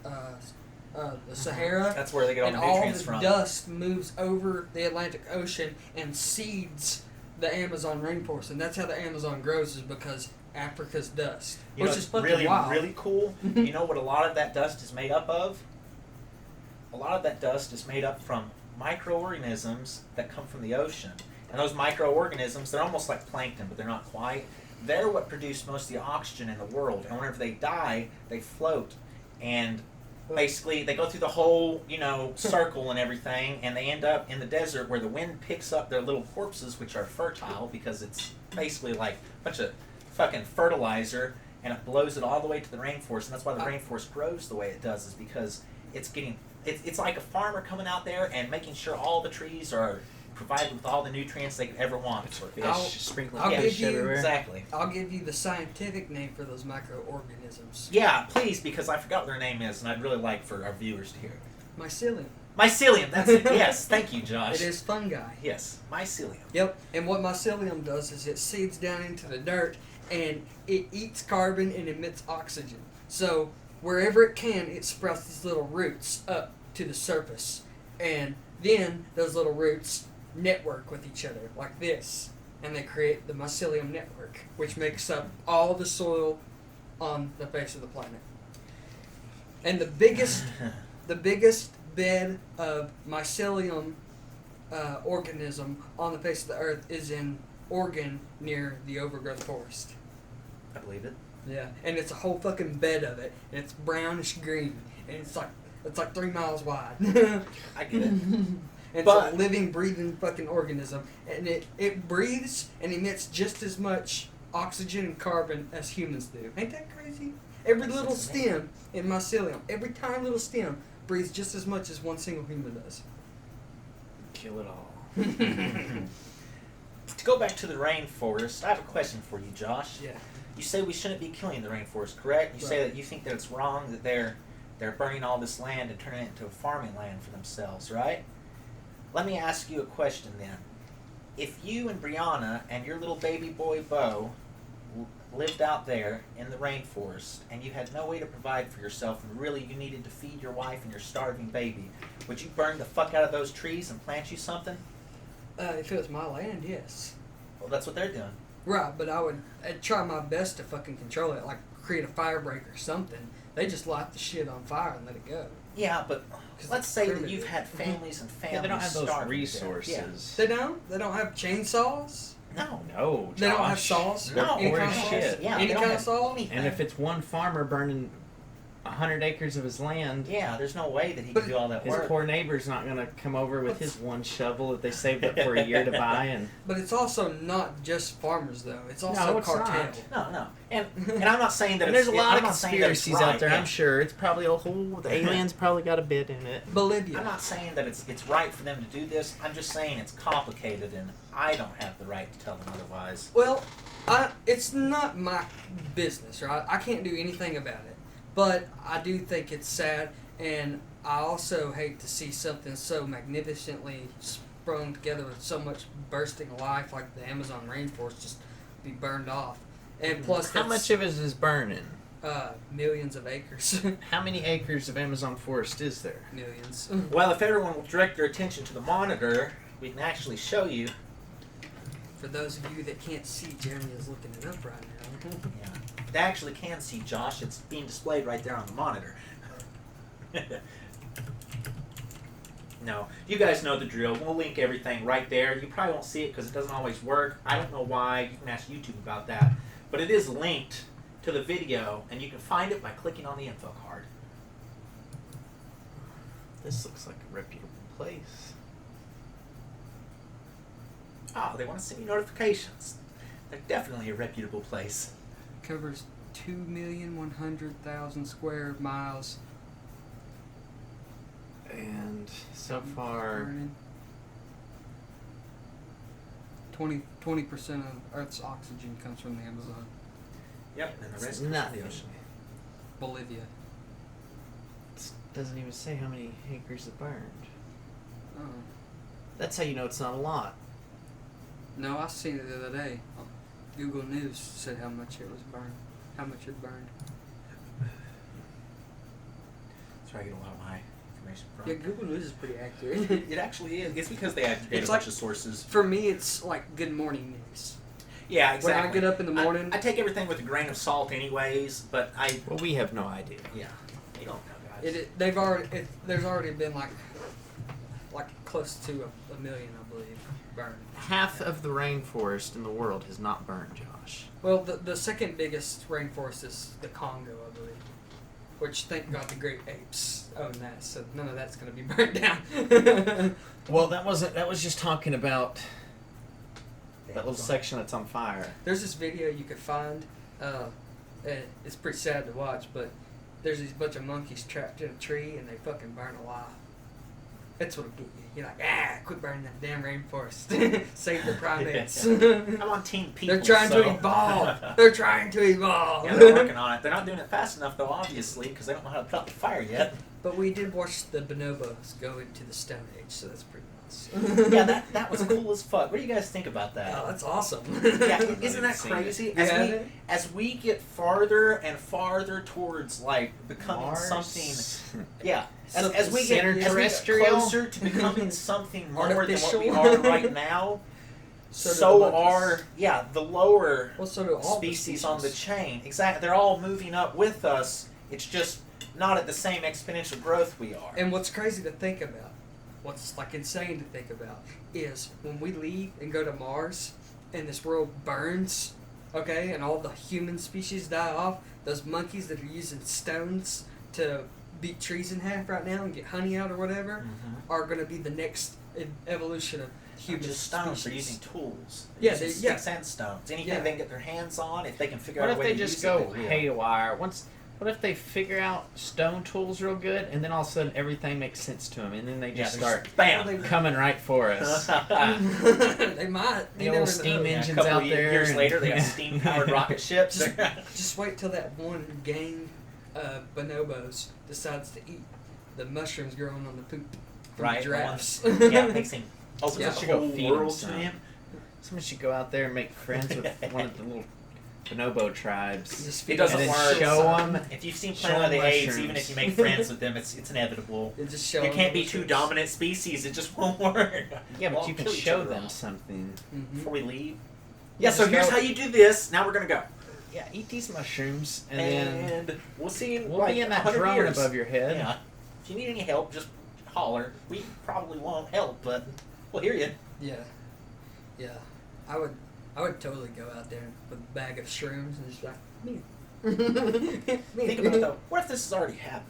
Speaker 3: Sahara.
Speaker 1: That's where they get all
Speaker 3: And
Speaker 1: the
Speaker 3: all
Speaker 1: nutrients
Speaker 3: the
Speaker 1: from.
Speaker 3: dust moves over the Atlantic Ocean and seeds the Amazon rainforest, and that's how the Amazon grows, is because Africa's dust,
Speaker 1: You know,
Speaker 3: which is
Speaker 1: it's
Speaker 3: fucking
Speaker 1: really,
Speaker 3: wild.
Speaker 1: really cool. You know what a lot of that dust is made up of? A lot of that dust is made up from microorganisms that come from the ocean. And those microorganisms, they're almost like plankton, but they're not quite. They're what produce most of the oxygen in the world. And whenever they die, they float. And basically, they go through the whole, circle and everything, and they end up in the desert where the wind picks up their little corpses, which are fertile, because it's basically like a bunch of fucking fertilizer, and it blows it all the way to the rainforest. And that's why the rainforest grows the way it does, is because it's like a farmer coming out there and making sure all the trees are provided with all the nutrients they could ever want.
Speaker 3: I'll-
Speaker 2: sprinkling
Speaker 3: I'll
Speaker 2: fish
Speaker 3: give you-
Speaker 2: everywhere.
Speaker 1: Exactly.
Speaker 3: I'll give you the scientific name for those microorganisms.
Speaker 1: Yeah, please, because I forgot what their name is, and I'd really like for our viewers to hear it.
Speaker 3: Mycelium.
Speaker 1: Mycelium, that's it. Yes, thank you, Josh.
Speaker 3: It is fungi.
Speaker 1: Yes, mycelium.
Speaker 3: Yep, and what mycelium does is it seeds down into the dirt and it eats carbon and emits oxygen. So wherever it can, it sprouts these little roots up to the surface. And then those little roots network with each other like this. And they create the mycelium network, which makes up all the soil on the face of the planet. And the biggest bed of mycelium organism on the face of the earth is in Oregon near the overgrowth forest.
Speaker 1: I believe it.
Speaker 3: Yeah, and it's a whole fucking bed of it, and it's brownish green, and it's like 3 miles wide.
Speaker 1: I get it.
Speaker 3: It's a living, breathing fucking organism, and it breathes and emits just as much oxygen and carbon as humans do. Ain't that crazy? Every little stem in mycelium, every tiny little stem breathes just as much as one single human does.
Speaker 2: Kill it all.
Speaker 1: To go back to the rainforest, I have a question for you, Josh.
Speaker 3: Yeah.
Speaker 1: You say we shouldn't be killing the rainforest, correct? You say that you think that it's wrong that they're burning all this land and turning it into a farming land for themselves, right? Let me ask you a question then. If you and Brianna and your little baby boy Bo lived out there in the rainforest and you had no way to provide for yourself and really you needed to feed your wife and your starving baby, would you burn the fuck out of those trees and plant you something?
Speaker 3: If it was my land, yes.
Speaker 1: Well, that's what they're doing.
Speaker 3: Right, but I'd try my best to fucking control it, like create a fire break or something. They just light the shit on fire and let it go.
Speaker 1: Yeah, but let's say that you've had families and families.
Speaker 2: Yeah, they don't have those
Speaker 1: starving
Speaker 2: resources.
Speaker 3: They don't? They don't have chainsaws?
Speaker 1: No.
Speaker 2: No, Josh.
Speaker 3: They don't have saws?
Speaker 1: No.
Speaker 3: Any kind of
Speaker 2: shit.
Speaker 3: saws?
Speaker 1: Yeah,
Speaker 3: Any
Speaker 1: they don't
Speaker 3: kind of
Speaker 1: have
Speaker 3: saw?
Speaker 1: anything.
Speaker 2: And if it's one farmer burning 100 acres of his land,
Speaker 1: Yeah, there's no way that he can do all that
Speaker 2: his
Speaker 1: work.
Speaker 2: poor neighbor's not going to come over with his one shovel that they saved up for a year to buy. And
Speaker 3: But it's also not just farmers, though. It's also
Speaker 2: No, it's
Speaker 3: cartel.
Speaker 2: not.
Speaker 1: No. And I'm not saying that
Speaker 2: And
Speaker 1: it's...
Speaker 2: there's a lot
Speaker 1: I'm
Speaker 2: of
Speaker 1: not saying that it's
Speaker 2: conspiracies out
Speaker 1: right,
Speaker 2: there,
Speaker 1: yeah.
Speaker 2: I'm sure. It's probably a whole... The aliens probably got a bit in it.
Speaker 3: Bolivia.
Speaker 1: I'm not saying that it's right for them to do this. I'm just saying it's complicated and I don't have the right to tell them otherwise.
Speaker 3: Well, it's not my business, right? I can't do anything about it. But I do think it's sad, and I also hate to see something so magnificently sprung together with so much bursting life like the Amazon rainforest just be burned off. And plus,
Speaker 2: How much of it is burning?
Speaker 3: millions of acres.
Speaker 2: How many acres of Amazon forest is there?
Speaker 3: Millions.
Speaker 1: Well, if everyone will direct their attention to the monitor, we can actually show you.
Speaker 3: For those of you that can't see, Jeremy is looking it up right now.
Speaker 1: Yeah. They actually can see, Josh. It's being displayed right there on the monitor. No, you guys know the drill. We'll link everything right there. You probably won't see it because it doesn't always work. I don't know why. You can ask YouTube about that. But it is linked to the video, and you can find it by clicking on the info card.
Speaker 2: This looks like a reputable place.
Speaker 1: Oh, they want to send you notifications. They're definitely a reputable place.
Speaker 3: Covers 2,100,000 square miles.
Speaker 2: And so far...
Speaker 3: 20% of Earth's oxygen comes from the Amazon.
Speaker 1: Yep, and the
Speaker 2: It's
Speaker 1: rest comes
Speaker 2: nothing.
Speaker 1: from the ocean.
Speaker 3: Bolivia.
Speaker 2: It doesn't even say how many acres it burned.
Speaker 3: Oh.
Speaker 2: That's how you know it's not a lot.
Speaker 3: No, I seen it the other day. Google News said how much it was burned. How much it burned.
Speaker 1: That's where I get a lot of my information from.
Speaker 3: Yeah, Google News is pretty accurate.
Speaker 1: It actually is. It's because they aggregate
Speaker 3: It's
Speaker 1: a
Speaker 3: like-
Speaker 1: bunch of sources.
Speaker 3: For me, it's like Good Morning News.
Speaker 1: Yeah, exactly.
Speaker 3: When I get up in the morning...
Speaker 1: I take everything with a grain of salt anyways, but
Speaker 2: Well, we have no idea.
Speaker 1: yeah, you don't know, guys.
Speaker 3: There's already been like close to a million, I believe, burned.
Speaker 2: Half of the rainforest in the world has not burned, Josh.
Speaker 3: Well, the second biggest rainforest is the Congo, I believe. Which, thank God, the great apes own that, so none of that's going to be burnt down.
Speaker 2: Well, that was just talking about that little section that's on fire.
Speaker 3: There's this video you could find. And it's pretty sad to watch, but there's these bunch of monkeys trapped in a tree, and they fucking burn alive. That's what'll get you. You're like, quit burning that damn rainforest. Save the primates.
Speaker 1: I'm on Team People.
Speaker 3: They're trying to evolve. They're trying to evolve.
Speaker 1: Yeah, they're working on it. They're not doing it fast enough, though, obviously, because they don't know how to put out the fire yet.
Speaker 3: But we did watch the bonobos go into the Stone Age, so that's pretty nice.
Speaker 1: Yeah, that was cool as fuck. What do you guys think about that?
Speaker 3: Oh, that's awesome.
Speaker 1: Yeah, isn't that crazy?
Speaker 3: Yeah.
Speaker 1: As we get farther and farther towards like becoming
Speaker 2: Mars?
Speaker 1: something, yeah. As
Speaker 3: Something
Speaker 1: we get
Speaker 2: terrestrial?
Speaker 1: closer to becoming something more than what we
Speaker 3: Artificial?
Speaker 1: are right now,
Speaker 3: So do the
Speaker 1: are the lower
Speaker 3: Well, so do all
Speaker 1: species on the chain. Exactly, they're all moving up with us. It's just not at the same exponential growth we are.
Speaker 3: And what's crazy to think about, what's like insane to think about, is when we leave and go to Mars and this world burns, okay, and all the human species die off, those monkeys that are using stones to beat trees in half right now and get honey out or whatever are going to be the next evolution of human
Speaker 1: just stones.
Speaker 3: species.
Speaker 1: They're using tools.
Speaker 3: Yeah,
Speaker 1: They're using sticks and stones. Anything they can get their hands on, if they can figure
Speaker 2: What
Speaker 1: out
Speaker 2: if
Speaker 1: a way
Speaker 2: they
Speaker 1: to
Speaker 2: just
Speaker 1: use
Speaker 2: go
Speaker 1: it, they will.
Speaker 2: haywire? What if they figure out stone tools real good, and then all of a sudden everything makes sense to them, and then they just start
Speaker 1: bam.
Speaker 2: coming right for us?
Speaker 3: They might.
Speaker 2: The
Speaker 3: You
Speaker 2: old
Speaker 3: never
Speaker 2: steam
Speaker 3: know.
Speaker 2: engines
Speaker 1: a couple
Speaker 2: out
Speaker 1: of
Speaker 2: there.
Speaker 1: years
Speaker 2: and-
Speaker 1: later, they got steam-powered rocket ships.
Speaker 3: Just wait till that one gang of bonobos decides to eat the mushrooms growing on the poop from
Speaker 1: Right,
Speaker 3: the giraffes.
Speaker 1: Yeah, it makes him open
Speaker 2: Yeah,
Speaker 1: the
Speaker 2: should go
Speaker 1: whole
Speaker 2: feed
Speaker 1: world
Speaker 2: him
Speaker 1: to
Speaker 2: some.
Speaker 1: him.
Speaker 2: Someone should go out there and make friends with one of the little bonobo tribes.
Speaker 3: Just
Speaker 1: It
Speaker 3: feed
Speaker 1: doesn't
Speaker 2: and
Speaker 3: them
Speaker 2: then
Speaker 1: work.
Speaker 2: show them.
Speaker 1: If you've seen
Speaker 2: Show
Speaker 1: Planet of the
Speaker 2: them
Speaker 1: Apes,
Speaker 2: mushrooms.
Speaker 1: even if you make friends with them, it's inevitable.
Speaker 3: It just show
Speaker 1: There
Speaker 3: them
Speaker 1: can't
Speaker 3: the
Speaker 1: be two
Speaker 3: mushrooms.
Speaker 1: dominant species. It just won't work.
Speaker 2: Yeah, but
Speaker 1: We'll
Speaker 2: you can
Speaker 1: kill each
Speaker 2: show
Speaker 1: other
Speaker 2: them
Speaker 1: off.
Speaker 2: something.
Speaker 3: Mhm.
Speaker 1: Before we leave.
Speaker 3: Yeah,
Speaker 1: Yeah, so
Speaker 3: just
Speaker 1: here's
Speaker 3: go-
Speaker 1: how you do this. Now we're going to go.
Speaker 2: Yeah, eat these mushrooms, and then
Speaker 1: And we'll see in
Speaker 2: we'll
Speaker 1: like
Speaker 2: be in that
Speaker 1: 100
Speaker 2: drone
Speaker 1: years.
Speaker 2: above your head.
Speaker 1: Yeah. If you need any help, just holler. We probably won't help, but we'll hear you.
Speaker 3: Yeah, yeah. I would totally go out there with a bag of shrooms and just like me.
Speaker 1: Think about it though. What if this has already happened?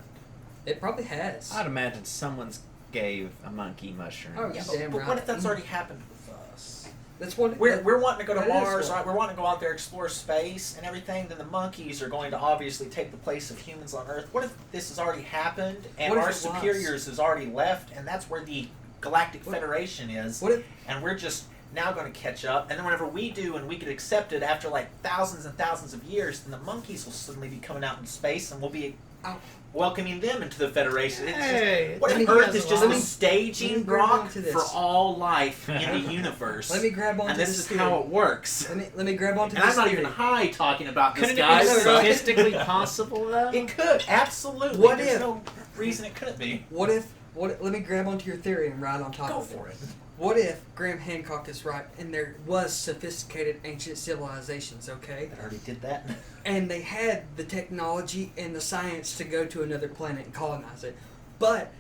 Speaker 3: It probably has.
Speaker 2: I'd imagine someone's gave a monkey mushroom.
Speaker 3: Oh,
Speaker 1: Yeah,
Speaker 3: damn
Speaker 1: but
Speaker 3: right.
Speaker 1: what if that's already happened with us?
Speaker 3: That's one.
Speaker 1: We're wanting to go to
Speaker 3: that is
Speaker 1: Mars,
Speaker 3: one.
Speaker 1: right? We're wanting to go out there, explore space and everything. Then the monkeys are going to obviously take the place of humans on Earth. What if this has already happened and
Speaker 3: What if
Speaker 1: our
Speaker 3: it was?
Speaker 1: superiors has already left, and that's where the Galactic Federation is,
Speaker 3: What if?
Speaker 1: and we're just now going to catch up. And then whenever we do, and we get accepted after like thousands and thousands of years, then the monkeys will suddenly be coming out in space, and we'll be
Speaker 3: Ow.
Speaker 1: welcoming them into the Federation. It's just-
Speaker 2: Hey,
Speaker 1: what
Speaker 3: let
Speaker 1: if
Speaker 3: me-
Speaker 1: Earth is just
Speaker 3: let
Speaker 1: a
Speaker 3: me-
Speaker 1: staging
Speaker 3: let me grab
Speaker 1: block
Speaker 3: onto this.
Speaker 1: for all life in the universe?
Speaker 3: Let me grab onto
Speaker 1: and this is
Speaker 3: theory.
Speaker 1: how it works.
Speaker 3: Let me grab onto
Speaker 1: And
Speaker 3: this
Speaker 1: I'm not
Speaker 3: theory.
Speaker 1: even high talking about this,
Speaker 2: couldn't it
Speaker 1: guys.
Speaker 2: be
Speaker 1: so-
Speaker 2: statistically possible though?
Speaker 1: It could, absolutely.
Speaker 3: What
Speaker 1: There's
Speaker 3: if-
Speaker 1: no reason it couldn't be.
Speaker 3: What if? Let me grab onto your theory and ride on top
Speaker 1: Go
Speaker 3: of
Speaker 1: for it.
Speaker 3: What if Graham Hancock is right and there was sophisticated ancient civilizations, okay?
Speaker 1: I already did that.
Speaker 3: And they had the technology and the science to go to another planet and colonize it. But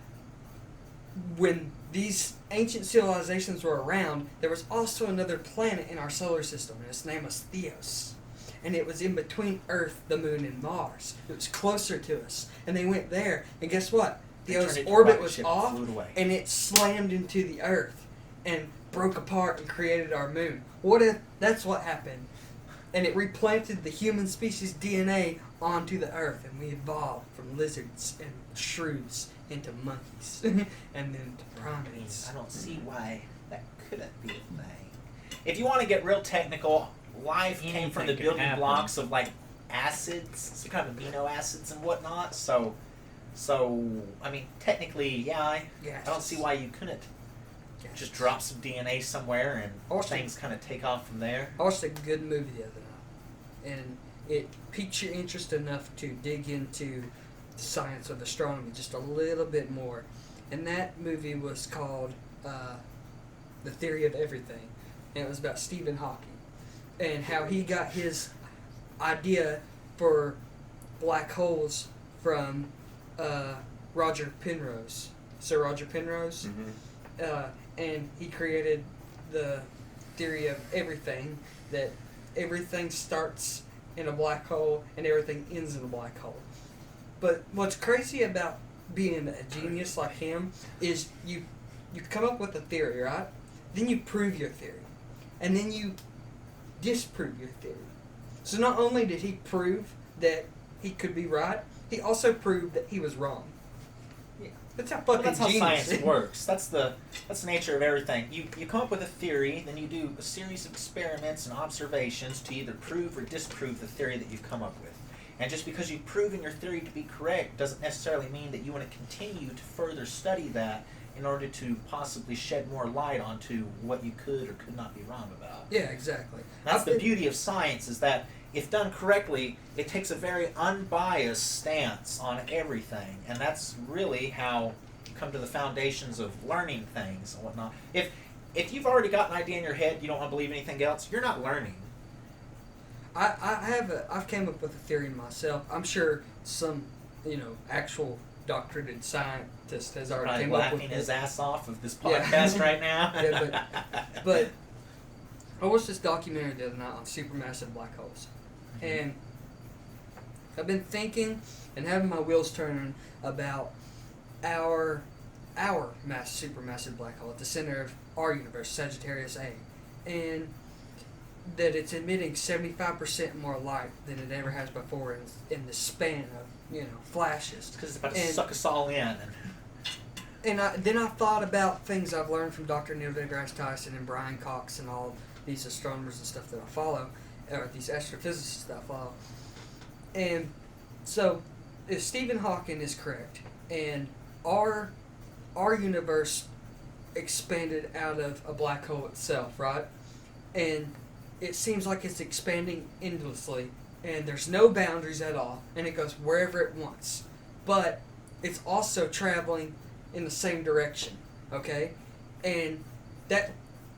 Speaker 3: when these ancient civilizations were around, there was also another planet in our solar system, and its name was Theos. And it was in between Earth, the Moon, and Mars. It was closer to us. And they went there, and guess what?
Speaker 1: They
Speaker 3: Theos'
Speaker 1: turned into a
Speaker 3: orbit
Speaker 1: rocket
Speaker 3: was
Speaker 1: ship
Speaker 3: off,
Speaker 1: and flew away.
Speaker 3: and it slammed into the Earth and broke apart and created our moon. What if that's what happened? And it replanted the human species DNA onto the Earth, and we evolved from lizards and shrews into monkeys, and then to primates.
Speaker 1: I don't see why that couldn't be a thing. If you want to get real technical, life came from the
Speaker 2: Anything could
Speaker 1: building
Speaker 2: happen.
Speaker 1: blocks of like acids, some kind of amino acids and whatnot. So I mean, technically, yeah, I don't see why you couldn't just drop some DNA somewhere and
Speaker 3: Awesome.
Speaker 1: things kind of take off from there.
Speaker 3: I watched a good movie the other night, and it piqued your interest enough to dig into the science of astronomy just a little bit more. And that movie was called The Theory of Everything, and it was about Stephen Hawking and how he got his idea for black holes from Roger Penrose, Sir Roger Penrose.
Speaker 2: Mm-hmm.
Speaker 3: And he created the theory of everything, that everything starts in a black hole and everything ends in a black hole. But what's crazy about being a genius like him is you come up with a theory, right? Then you prove your theory. And then you disprove your theory. So not only did he prove that he could be right, he also proved that he was wrong. Yeah. That's how fucking
Speaker 1: That's how
Speaker 3: genius
Speaker 1: science works. That's the nature of everything. You come up with a theory, then you do a series of experiments and observations to either prove or disprove the theory that you've come up with. And just because you've proven your theory to be correct doesn't necessarily mean that you want to continue to further study that in order to possibly shed more light onto what you could or could not be wrong about.
Speaker 3: Yeah, exactly.
Speaker 1: That's the beauty of science, is that if done correctly, it takes a very unbiased stance on everything. And that's really how you come to the foundations of learning things and whatnot. If you've already got an idea in your head, you don't want to believe anything else, you're not learning.
Speaker 3: I've came up with a theory myself. I'm sure some, actual doctorated scientist has already came up with it.
Speaker 1: Laughing his ass off of this podcast right now.
Speaker 3: Yeah, but I watched this documentary the other night on supermassive black holes, and I've been thinking and having my wheels turning about our supermassive black hole at the center of our universe, Sagittarius A, and that it's emitting 75% more light than it ever has before in the span of flashes.
Speaker 1: Because it's about to suck us all in.
Speaker 3: And then I thought about things I've learned from Dr. Neil deGrasse Tyson and Brian Cox and all these astronomers and stuff that I follow, or these astrophysicists that I follow. And so, if Stephen Hawking is correct, and our universe expanded out of a black hole itself, right? And it seems like it's expanding endlessly, and there's no boundaries at all, and it goes wherever it wants. But it's also traveling in the same direction, okay? And that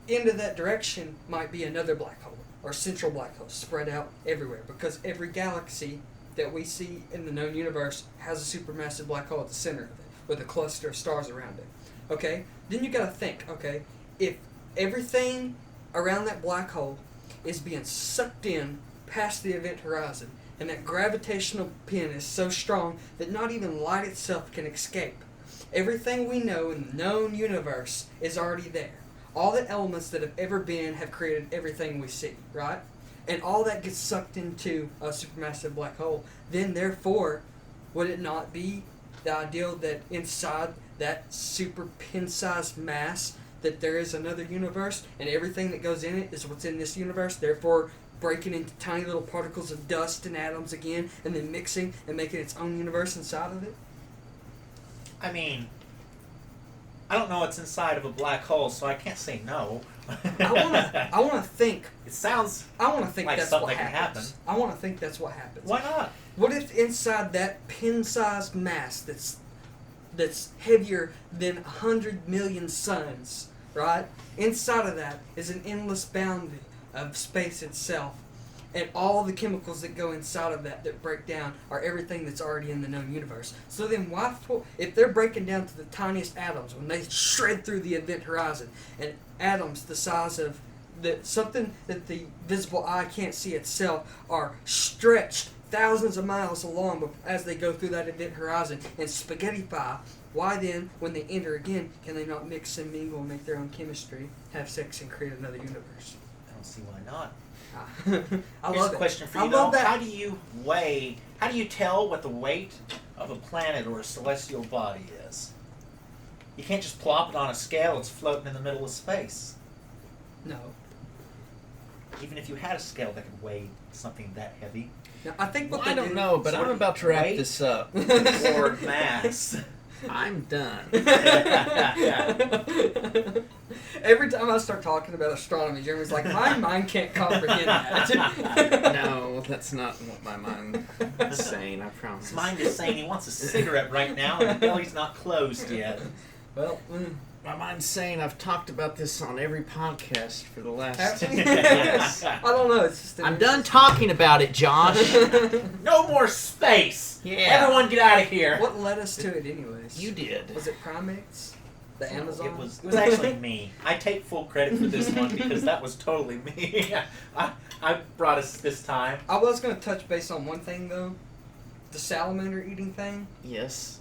Speaker 3: end of that direction might be another black hole, or central black hole, spread out everywhere, because every galaxy that we see in the known universe has a supermassive black hole at the center of it, with a cluster of stars around it, okay? Then you gotta think, okay, if everything around that black hole is being sucked in past the event horizon, and that gravitational pin is so strong that not even light itself can escape. Everything we know in the known universe is already there. All the elements that have ever been have created everything we see, right? And all that gets sucked into a supermassive black hole. Then, therefore, would it not be the ideal that inside that super pin-sized mass that there is another universe, and everything that goes in it is what's in this universe, therefore breaking into tiny little particles of dust and atoms again, and then mixing and making its own universe inside of it?
Speaker 1: I mean, I don't know what's inside of a black hole, so I can't say no.
Speaker 3: I want to think.
Speaker 1: It sounds.
Speaker 3: I want to think
Speaker 1: like
Speaker 3: that's
Speaker 1: something
Speaker 3: what
Speaker 1: that can
Speaker 3: happens.
Speaker 1: happen.
Speaker 3: I want to think that's what happens.
Speaker 1: Why not?
Speaker 3: What if inside that pin-sized mass that's heavier than 100 million suns, right? Inside of that is an endless boundary of space itself. And all the chemicals that go inside of that break down are everything that's already in the known universe. So then if they're breaking down to the tiniest atoms, when they shred through the event horizon, and atoms the size of something that the visible eye can't see itself are stretched thousands of miles along as they go through that event horizon and spaghettify, why then, when they enter again, can they not mix and mingle and make their own chemistry, have sex, and create another universe?
Speaker 1: I don't see why not.
Speaker 3: I
Speaker 1: Here's
Speaker 3: love
Speaker 1: a question for you.
Speaker 3: I love that.
Speaker 1: How do you tell what the weight of a planet or a celestial body is? You can't just plop it on a scale, it's floating in the middle of space.
Speaker 3: No.
Speaker 1: Even if you had a scale that could weigh something that heavy.
Speaker 3: Now, I think
Speaker 2: I don't know, but I'm about to wrap this up.
Speaker 1: Or mass.
Speaker 2: I'm done.
Speaker 3: Every time I start talking about astronomy, Jeremy's like, my mind can't comprehend that.
Speaker 2: No, that's not what my mind is saying, I promise.
Speaker 1: His mind is saying he wants a cigarette right now and the belly's not closed yet.
Speaker 3: Well,
Speaker 2: my mind's saying I've talked about this on every podcast for the last 10
Speaker 3: years.
Speaker 2: years.
Speaker 3: I don't know. It's just
Speaker 2: I'm done talking about it, Josh.
Speaker 1: No more space.
Speaker 2: Yeah.
Speaker 1: Everyone get out of here.
Speaker 3: What led us to it anyways?
Speaker 2: You did.
Speaker 3: Was it primates? The Amazon?
Speaker 1: It was actually me. I take full credit for this one because that was totally me. I brought us this time.
Speaker 3: I was going to touch base on one thing, though. The salamander eating thing.
Speaker 2: Yes.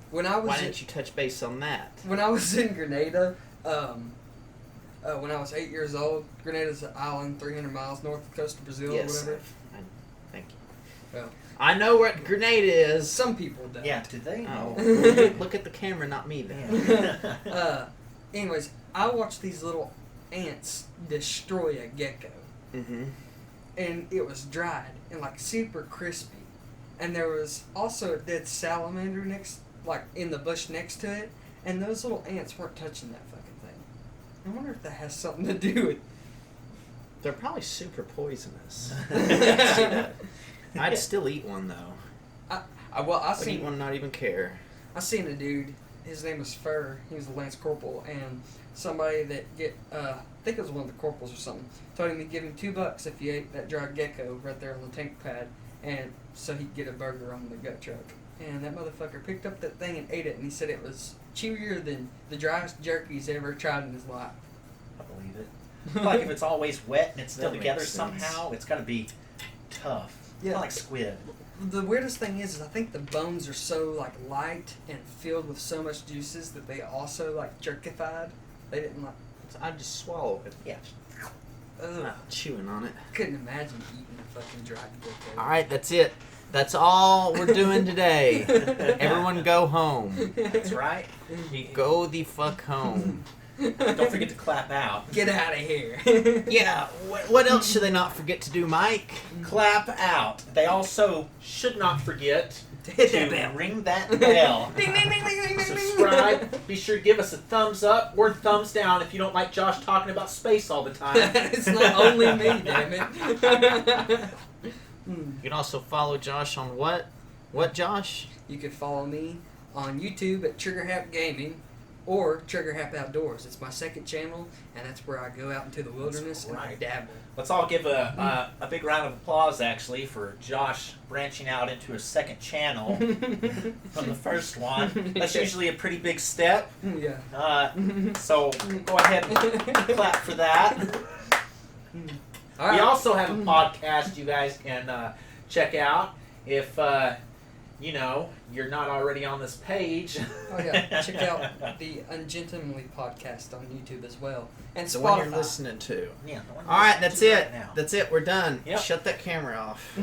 Speaker 3: Why
Speaker 2: didn't you touch base on that?
Speaker 3: When I was in Grenada, when I was 8 years old, Grenada's an island 300 miles north of the coast of Brazil or whatever.
Speaker 2: Thank you.
Speaker 3: Well,
Speaker 2: I know what Grenada is.
Speaker 3: Some people don't.
Speaker 1: Yeah, do they know?
Speaker 2: Look at the camera, not me then.
Speaker 3: Anyways, I watched these little ants destroy a gecko.
Speaker 2: Mm-hmm.
Speaker 3: And it was dried and like super crispy. and there was also a dead salamander in the bush next to it, and those little ants weren't touching that fucking thing. I wonder if that has something to do with.
Speaker 2: They're probably super poisonous. I'd still eat one though. I'd eat one, not even care.
Speaker 3: I seen a dude. His name was Fur. He was a Lance Corporal, and somebody that I think it was one of the corporals or something, told him he'd give him $2 if he ate that dry gecko right there on the tank pad, and so he'd get a burger on the gut truck. And that motherfucker picked up that thing and ate it, and he said it was chewier than the driest jerky he's ever tried in his life.
Speaker 1: I believe it. Like if it's always wet and it's still
Speaker 2: That
Speaker 1: together
Speaker 2: makes sense.
Speaker 1: somehow, it's got to be tough.
Speaker 3: Yeah.
Speaker 1: Not like squid.
Speaker 3: The weirdest thing is I think the bones are so like light and filled with so much juices that they also like jerkified. They didn't like.
Speaker 2: I'd just swallow it.
Speaker 1: Yeah.
Speaker 2: Not chewing on it.
Speaker 3: Couldn't imagine eating a fucking dried gecko.
Speaker 2: All right, that's it. That's all we're doing today. Everyone go home.
Speaker 1: That's right.
Speaker 2: Go the fuck home.
Speaker 1: Don't forget to clap out.
Speaker 3: Get out of here.
Speaker 2: Yeah, what else should they not forget to do, Mike?
Speaker 1: Clap out. They also should not forget
Speaker 3: Hit that
Speaker 1: to
Speaker 3: bell.
Speaker 1: ring that bell.
Speaker 3: Ding, ding, ding, ding, ding, ding.
Speaker 1: Subscribe. Be sure to give us a thumbs up or thumbs down if you don't like Josh talking about space all the time.
Speaker 3: It's not only me, damn it.
Speaker 2: You can also follow Josh on what? What, Josh?
Speaker 3: You can follow me on YouTube at TRIGRhap Gaming or TRIGRhap Outdoors. It's my second channel, and that's where I go out into the wilderness and I
Speaker 1: right.
Speaker 3: dabble.
Speaker 1: Let's all give a big round of applause, actually, for Josh branching out into a second channel from the first one. That's usually a pretty big step.
Speaker 3: Yeah.
Speaker 1: So go ahead and clap for that.
Speaker 3: All right.
Speaker 1: We also have a podcast you guys can check out if you're not already on this page.
Speaker 3: Oh yeah, check out the Ungentlemanly Podcast on YouTube as well, and
Speaker 2: The one you're
Speaker 3: Spotify.
Speaker 2: listening to.
Speaker 1: Yeah. the one
Speaker 2: All right,
Speaker 1: you're
Speaker 2: that's
Speaker 1: listening to
Speaker 2: it.
Speaker 1: right now.
Speaker 2: That's it. We're done.
Speaker 1: Yep.
Speaker 2: Shut that camera off.